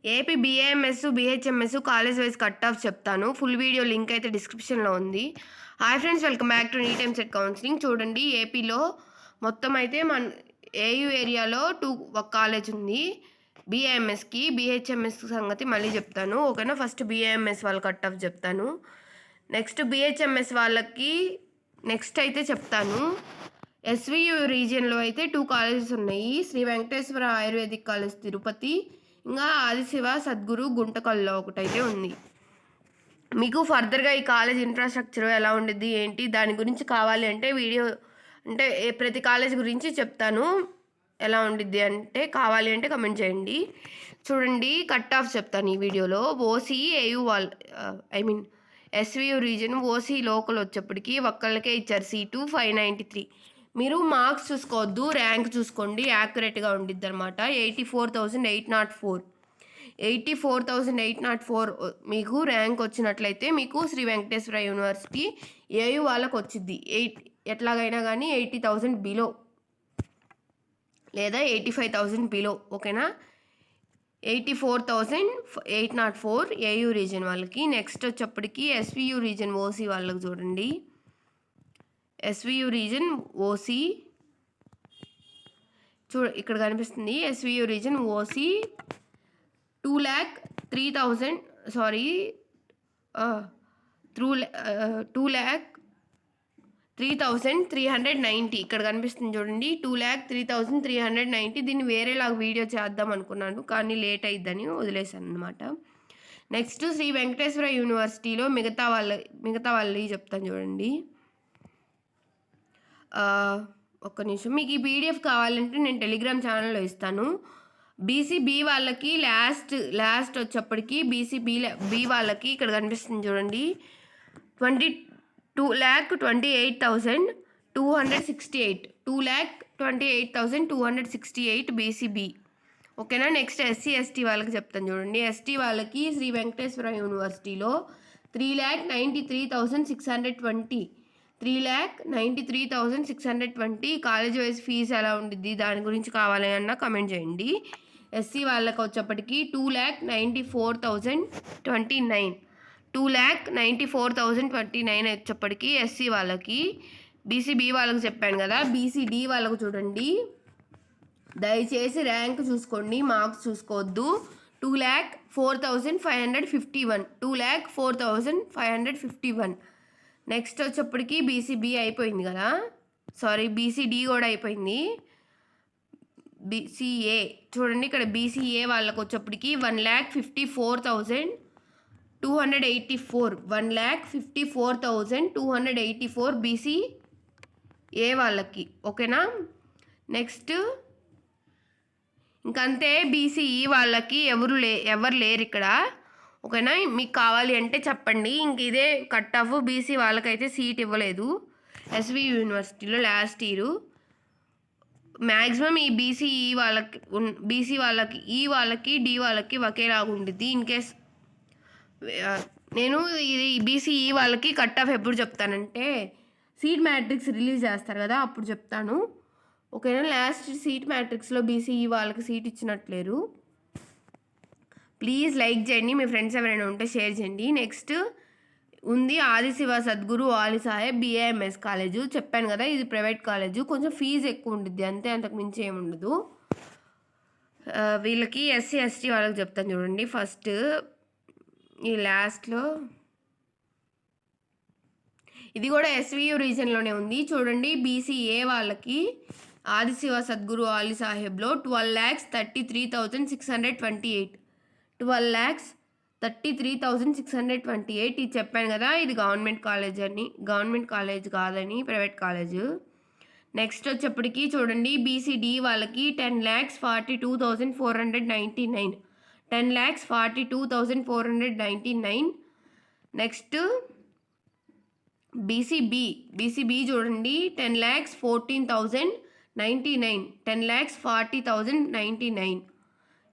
AP BAMS, BHMS college wise cut off చెప్తాను. Full video link అయితే డిస్క్రిప్షన్‌లో ఉంది. Hi friends, welcome back to నీ టైమ్ సెట్ కౌన్సిలింగ్. చూడండి, ఏపీలో మొత్తం అయితే ఏయూ ఏరియాలో ఒక కాలేజ్ ఉంది. బీఏఎంఎస్‌కి, బీహెచ్ఎంఎస్ సంగతి మళ్ళీ చెప్తాను. ఓకేనా? ఫస్ట్ బీఏఎంఎస్ వాళ్ళ కట్ ఆఫ్ చెప్తాను. నెక్స్ట్ బీహెచ్ఎంఎస్ వాళ్ళకి నెక్స్ట్ అయితే చెప్తాను. ఎస్వీయు రీజియన్లో అయితే 2 కాలేజెస్ ఉన్నాయి. శ్రీ వెంకటేశ్వర ఆయుర్వేదిక్ కాలేజ్ తిరుపతి, ఇంకా ఆదిశివ సద్గురు గుంటకల్లో ఒకటైతే ఉంది. మీకు ఫర్దర్గా ఈ కాలేజ్ ఇన్ఫ్రాస్ట్రక్చర్ ఎలా ఉండిద్ది ఏంటి దాని గురించి కావాలి అంటే వీడియో అంటే ప్రతి కాలేజ్ గురించి చెప్తాను. ఎలా ఉండిద్ది అంటే కావాలి అంటే కమెంట్ చేయండి. చూడండి, కట్ ఆఫ్ చెప్తాను ఈ వీడియోలో. ఓసీ ఏయూ వాళ్ళు ఎస్వీయు రీజన్ ఓసీ లోకల్ వచ్చేప్పటికి ఒక్కళ్ళకే ఇచ్చారు సీటు 593. మీరు మార్క్స్ చూసుకోవద్దు, ర్యాంక్ చూసుకోండి, యాక్యురేట్గా ఉండిద్ది అనమాట. 84,804 84,804 మీకు ర్యాంక్ వచ్చినట్లయితే మీకు శ్రీ వెంకటేశ్వర యూనివర్సిటీ ఏయూ వాళ్ళకి వచ్చింది. ఎట్లాగైనా కానీ 80,000 బిలో లేదా 85,000 బిలో. ఓకేనా? 84,804 ఏయూ రీజన్ వాళ్ళకి. నెక్స్ట్ వచ్చేప్పటికి ఎస్వీయు రీజన్ ఓసీ వాళ్ళకి చూడండి. ఎస్వీయు రీజన్ ఓసీ ఇక్కడ కనిపిస్తుంది. ఎస్వీయు రీజన్ ఓసీ 2,03,000 సారీ 2,03,390 ఇక్కడ కనిపిస్తుంది చూడండి. 2,03,390. దీన్ని వేరేలాగా వీడియో చేద్దాం అనుకున్నాను, కానీ లేట్ అయిద్దని వదిలేశాను అనమాట. నెక్స్ట్ శ్రీ వెంకటేశ్వర యూనివర్సిటీలో మిగతా వాళ్ళవి చెప్తాను చూడండి. ఒక్క నిమిషం. మీకు ఈ పీడిఎఫ్ కావాలంటే నేను టెలిగ్రామ్ ఛానల్లో ఇస్తాను. బీసీబీ వాళ్ళకి లాస్ట్ వచ్చేప్పటికి బీ వాళ్ళకి ఇక్కడ కనిపిస్తుంది చూడండి. 2,28,268 2,28,268 బీసీబీ. ఓకేనా? నెక్స్ట్ ఎస్సీ ఎస్టీ వాళ్ళకి చెప్తాను చూడండి. ఎస్టీ వాళ్ళకి శ్రీ వెంకటేశ్వర యూనివర్సిటీలో 3,93,620 3,93,620 కాలేజ్ వైజ్ ఫీజు ఎలా ఉండిద్ది దాని గురించి కావాలి అన్న కమెంట్ చేయండి. ఎస్సీ వాళ్ళకి వచ్చేప్పటికి 2,94,029 2,94,029 వచ్చేప్పటికి ఎస్సీ వాళ్ళకి. బీసీబీ వాళ్ళకి చెప్పాను కదా. బీసీడీ వాళ్ళకు చూడండి, దయచేసి ర్యాంక్ చూసుకోండి, మార్క్స్ చూసుకోవద్దు. 2,04,551 2,04,551. నెక్స్ట్ వచ్చేప్పటికి బీసీబీ అయిపోయింది కదా, సారీ బీసీడీ కూడా అయిపోయింది. బీసీఏ చూడండి, ఇక్కడ బీసీఏ వాళ్ళకి వచ్చేప్పటికి 1,54,284 1,54,284 బీసీఏ వాళ్ళకి. ఓకేనా? నెక్స్ట్ ఇంకంతే. బీసీఈ వాళ్ళకి ఎవరు లేరు ఇక్కడ. ఓకేనా? మీకు కావాలి అంటే చెప్పండి. ఇంక ఇదే కట్ ఆఫ్. బీసీ వాళ్ళకైతే సీట్ ఇవ్వలేదు ఎస్వి యూనివర్సిటీలో లాస్ట్ ఇయర్. మ్యాక్సిమం ఈ బీసీఈ వాళ్ళకి బీసీ వాళ్ళకి ఈ వాళ్ళకి డి వాళ్ళకి ఒకేలాగా ఉండిద్ది. ఇన్ కేస్ నేను ఇది బీసీఈ వాళ్ళకి కట్ ఆఫ్ ఎప్పుడు చెప్తానంటే సీట్ మ్యాట్రిక్స్ రిలీజ్ చేస్తారు కదా అప్పుడు చెప్తాను. ఓకేనా? లాస్ట్ సీట్ మ్యాట్రిక్స్లో బీసీఈ వాళ్ళకి సీట్ ఇచ్చినట్లేరు. ప్లీజ్ లైక్ చేయండి, మీ ఫ్రెండ్స్ ఎవరైనా ఉంటే షేర్ చేయండి. నెక్స్ట్ ఉంది ఆదిశివ సద్గురు ఆలి సాహెబ్ బీఏఎంఎస్ కాలేజు. చెప్పాను కదా, ఇది ప్రైవేట్ కాలేజు, కొంచెం ఫీజు ఎక్కువ ఉంటుంది అంతే, అంతకు మించి ఏముండదు. వీళ్ళకి ఎస్సీ ఎస్టీ వాళ్ళకి చెప్తాను చూడండి. ఫస్ట్ ఈ లాస్ట్లో ఇది కూడా ఎస్వీయు రీజన్లోనే ఉంది చూడండి. బీసీఏ వాళ్ళకి ఆదిశివ సద్గురు ఆలి సాహెబ్లో 12,33,628 12,33,628. ఇది చెప్పాను కదా, ఇది గవర్నమెంట్ కాలేజ్ అని, గవర్నమెంట్ కాలేజ్ కాదని ప్రైవేట్ కాలేజ్. నెక్స్ట్ వచ్చేప్పటికి చూడండి బీసీడీ వాళ్ళకి 10,42,499 10,42,499. నెక్స్ట్ బీసీబీ చూడండి 10,14,099 10,40,099.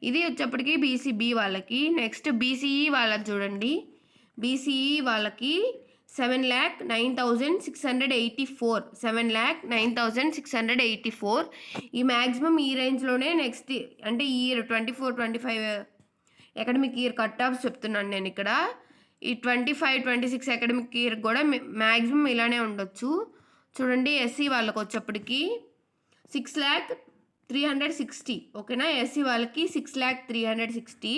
ఇది వచ్చేప్పటికి బీసీబీ వాళ్ళకి. నెక్స్ట్ బీసీఈ వాళ్ళకి చూడండి. బీసీఈ వాళ్ళకి 7,09,684 7,09,684. ఈ మ్యాక్సిమం ఈ రేంజ్లోనే నెక్స్ట్ అంటే ఈ 24-25 అకాడమిక్ ఇయర్ కట్ ఆఫ్స్ చెప్తున్నాను నేను ఇక్కడ. ఈ 25-26 అకాడమిక్ ఇయర్ కూడా మ్యాక్సిమం ఇలానే ఉండొచ్చు. చూడండి ఎస్సీ వాళ్ళకి వచ్చేప్పటికి 6,360. ఓకేనా, ఎస్సీ వాళ్ళకి 6,360.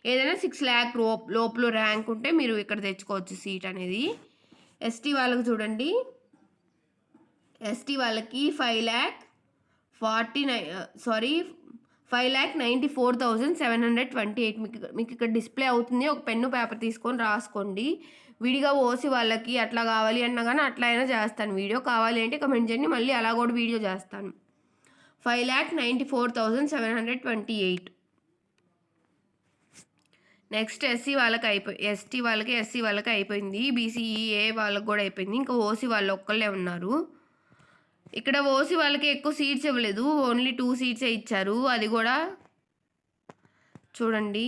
ఏదైనా 6 lakh లోపల ర్యాంక్ ఉంటే మీరు ఇక్కడ తెచ్చుకోవచ్చు సీట్ అనేది. ఎస్టీ వాళ్ళకి చూడండి, ఎస్టీ వాళ్ళకి 5,94,728. మీకు ఇక్కడ డిస్ప్లే అవుతుంది. ఒక పెన్ను పేపర్ తీసుకొని రాసుకోండి. విడిగా ఓసి వాళ్ళకి అట్లా కావాలి అన్నా కానీ అట్లా అయినా చేస్తాను వీడియో. కావాలి అంటే కమెంట్ చేయండి, మళ్ళీ అలా కూడా వీడియో చేస్తాను. 5,94,728. నెక్స్ట్ ఎస్సీ వాళ్ళకి ఎస్టీ వాళ్ళకి అయిపోయింది. బీసీఈఏ వాళ్ళకి కూడా అయిపోయింది. ఇంకా ఓసీ వాళ్ళు ఒక్కళ్ళే ఉన్నారు. ఇక్కడ ఓసీ వాళ్ళకి ఎక్కువ సీట్స్ ఇవ్వలేదు, ఓన్లీ 2 సీట్సే ఇచ్చారు. అది కూడా చూడండి,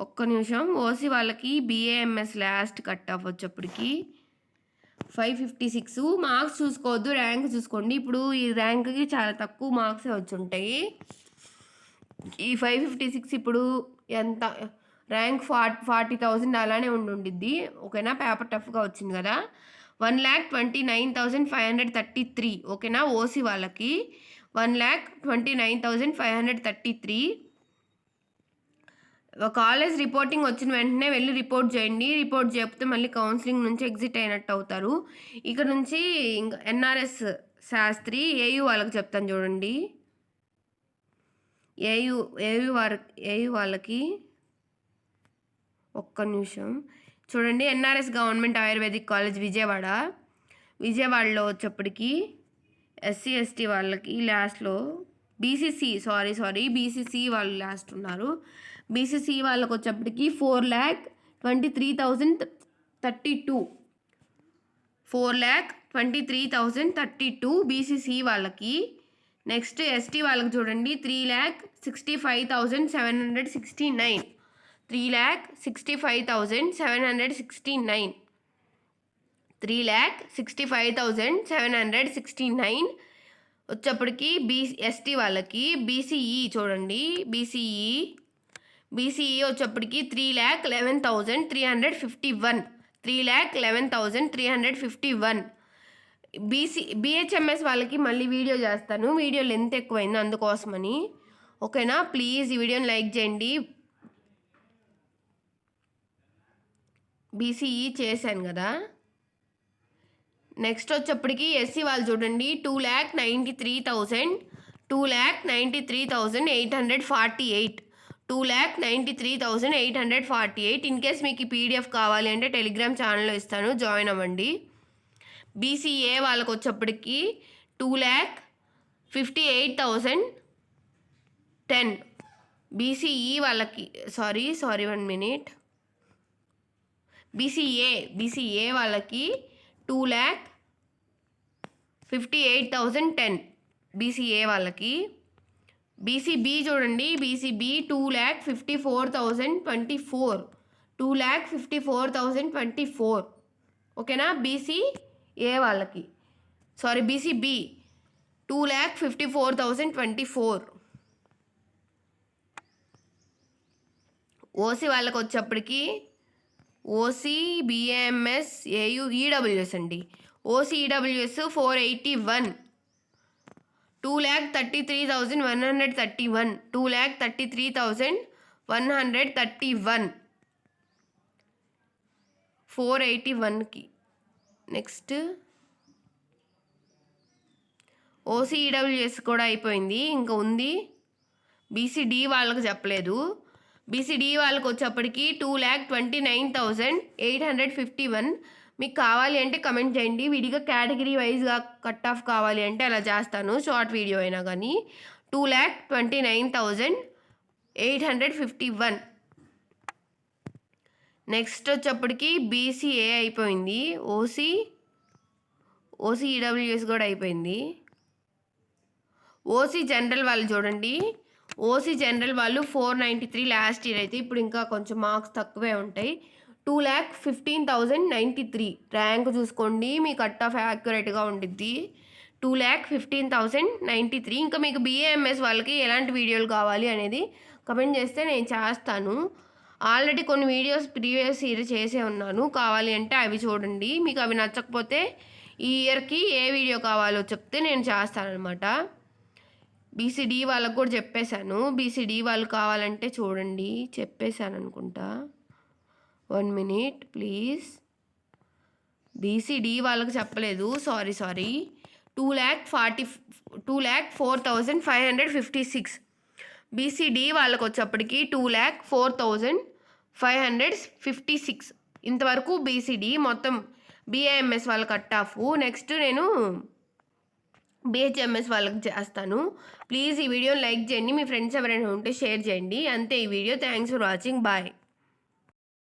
ఒక్క నిమిషం. ఓసీ వాళ్ళకి బీఏఎంఎస్ లాస్ట్ కట్ ఆఫ్ వచ్చేప్పటికి 556 మార్క్స్ చూసుకోవద్దు, ర్యాంక్ చూసుకోండి. ఇప్పుడు ఈ ర్యాంక్కి చాలా తక్కువ మార్క్సే వచ్చి ఉంటాయి. ఈ 556 ఇప్పుడు ఎంత ర్యాంక్ 40,000 అలానే ఉండిద్ది. ఓకేనా, పేపర్ టఫ్గా వచ్చింది కదా. 1,29,533. ఓకేనా, ఓసీ వాళ్ళకి 1,29,533. కాలేజ్ రిపోర్టింగ్ వచ్చిన వెంటనే వెళ్ళి రిపోర్ట్ చేయండి. రిపోర్ట్ చేయకపోతే మళ్ళీ కౌన్సిలింగ్ నుంచి ఎగ్జిట్ అయినట్టు అవుతారు. ఇక్కడ నుంచి ఇంకా ఎన్ఆర్ఎస్ శాస్త్రి ఏయూ వాళ్ళకి చెప్తాను చూడండి. ఏయూ వాళ్ళకి ఒక్క నిమిషం చూడండి. ఎన్ఆర్ఎస్ గవర్నమెంట్ ఆయుర్వేదిక్ కాలేజ్ విజయవాడలో వచ్చేప్పటికి ఎస్సీ ఎస్టీ వాళ్ళకి లాస్ట్లో బీసీసీ వాళ్ళు లాస్ట్ ఉన్నారు. బీసీసీ వాళ్ళకి వచ్చేప్పటికి 4,23,032. 4,23,032 బీసీసీ వాళ్ళకి. నెక్స్ట్ ఎస్టీ వాళ్ళకి చూడండి 3,65,769. 3,65,769. 3,65,769 వచ్చేప్పటికి ఎస్టీ వాళ్ళకి. బీసీఈ చూడండి, బీసీఈ వచ్చేప్పటికి 3,11,351. 3,11,351. బిహెచ్ఎంఎస్ వాళ్ళకి మళ్ళీ వీడియో చేస్తాను, వీడియో లెంత్ ఎక్కువైంది అందుకోసమని. ఓకేనా, ప్లీజ్ ఈ వీడియోని లైక్ చేయండి. బీసీఈ చేశాను కదా. నెక్స్ట్ వచ్చేప్పటికి ఎస్సీ వాళ్ళు చూడండి 2,93,848. 2,93,848. ఇన్ కేస్ మీకు ఈ పీడిఎఫ్ కావాలి అంటే టెలిగ్రామ్ ఛానల్లో ఇస్తాను, జాయిన్ అవ్వండి. బీసీఏ వాళ్ళకి వచ్చేప్పటికి 2,58,010. బీసీఈ వాళ్ళకి సారీ 1 minute. బీసీఏ వాళ్ళకి 2,58,010. బీసీఏ వాళ్ళకి. బీసీబీ చూడండి, బీసీబీ 2,54,024. 2,54,024. ఓకేనా, బీసీఏ వాళ్ళకి బీసీబీ 2,54,024. ఓసీ వాళ్ళకి వచ్చేప్పటికి ఓసీ బిఏఎంఎస్ ఏయూ ఈడబ్ల్యూఎస్ అండి. OC EWS 481. 2,33,131. 2,33,131. 481కి. నెక్స్ట్ ఓసీ ఈడబ్ల్యూఎస్ కూడా అయిపోయింది, ఇంకా ఉంది. బీసీడీ వాళ్ళకి చెప్పలేదు. బీసీడీ వాళ్ళకి వచ్చేప్పటికి 2,29,851. మీకు కావాలి అంటే కమెంట్ చేయండి. విడిగా కేటగిరీ వైజ్గా కట్ ఆఫ్ కావాలి అంటే అలా చేస్తాను, షార్ట్ వీడియో అయినా కానీ. 2,29,851. నెక్స్ట్ వచ్చేప్పటికి బీసీఏ అయిపోయింది. ఓసీ ఈడబ్ల్యూఎస్ కూడా అయిపోయింది. ఓసీ జనరల్ వాళ్ళు చూడండి, ఓసీ జనరల్ వాళ్ళు 493 లాస్ట్ ఇయర్ అయితే, ఇప్పుడు ఇంకా కొంచెం మార్క్స్ తక్కువే ఉంటాయి. 2,15,093. ర్యాంక్ చూసుకోండి, మీ కట్ ఆఫ్ యాక్యురేట్గా ఉండిద్ది. 2,15,093. ఇంకా మీకు BAMS వాళ్ళకి ఎలాంటి వీడియోలు కావాలి అనేది కమెంట్ చేస్తే నేను చేస్తాను. ఆల్రెడీ కొన్ని వీడియోస్ ప్రీవియస్ ఇయర్ చేసే ఉన్నాను. కావాలి అంటే అవి చూడండి. మీకు అవి నచ్చకపోతే ఈ ఇయర్కి ఏ వీడియో కావాలో చెప్తే నేను చేస్తానన్నమాట. BCD వాళ్ళకు కూడా చెప్పేశాను. BCD వాళ్ళు కావాలంటే చూడండి, చెప్పేశాను అనుకుంటా. 1 మినిట్ ప్లీజ్. BCD వాళ్ళకి చెప్పలేదు, సారీ 2,04,556. BCD వాళ్ళకి వచ్చేప్పటికి 2,04,556. ఇంతవరకు BCD మొత్తం. BAMS వాళ్ళ కట్ ఆఫ్. నెక్స్ట్ నేను BHMS వాళ్ళకి చేస్తాను. ప్లీజ్ ఈ వీడియోని లైక్ చేయండి, మీ ఫ్రెండ్స్ ఎవరైనా ఉంటే షేర్ చేయండి. అంతే ఈ వీడియో. Thanks for watching. బాయ్.